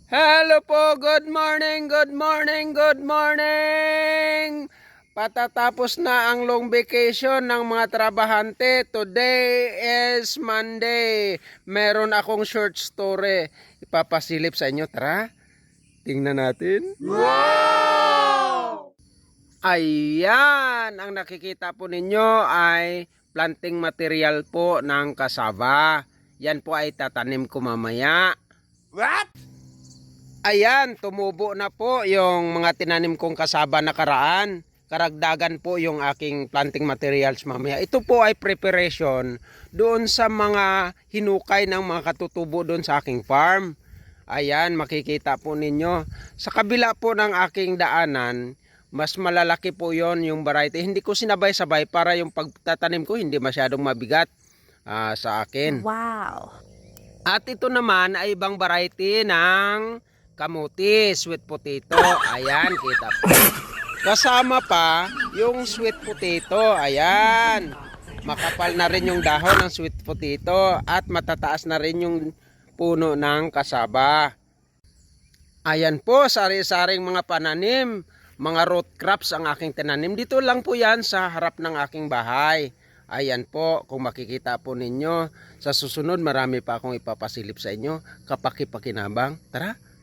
Hello po, good morning, good morning, good morning! Patatapos na ang long vacation ng mga trabahante. Today is Monday. Meron akong short story. Ipapasilip sa inyo. Tara, tingnan natin. Wow! Ayan, ang nakikita po ninyo ay planting material po ng cassava. Yan po ay tatanim ko mamaya. What? Ayan, tumubo na po yung mga tinanim kong kasaba nakaraan. Karagdagan po yung aking planting materials mamaya. Ito po ay preparation doon sa mga hinukay ng mga katutubo doon sa aking farm. Ayan, makikita po ninyo. Sa kabila po ng aking daanan, mas malalaki po yon yung variety. Hindi ko sinabay-sabay para yung pagtatanim ko hindi masyadong mabigat sa akin. Wow! At ito naman ay ibang variety ng kamuti, sweet potato. Ayan, kita po. Kasama pa yung sweet potato. Ayan. Makapal na rin yung dahon ng sweet potato at matataas na rin yung puno ng kasaba. Ayan po, sari-saring mga pananim, mga root crops ang aking tinanim. Dito lang po yan sa harap ng aking bahay. Ayan po, kung makikita po ninyo, sa susunod marami pa akong ipapasilip sa inyo. Kapaki-pakinabang. Tara!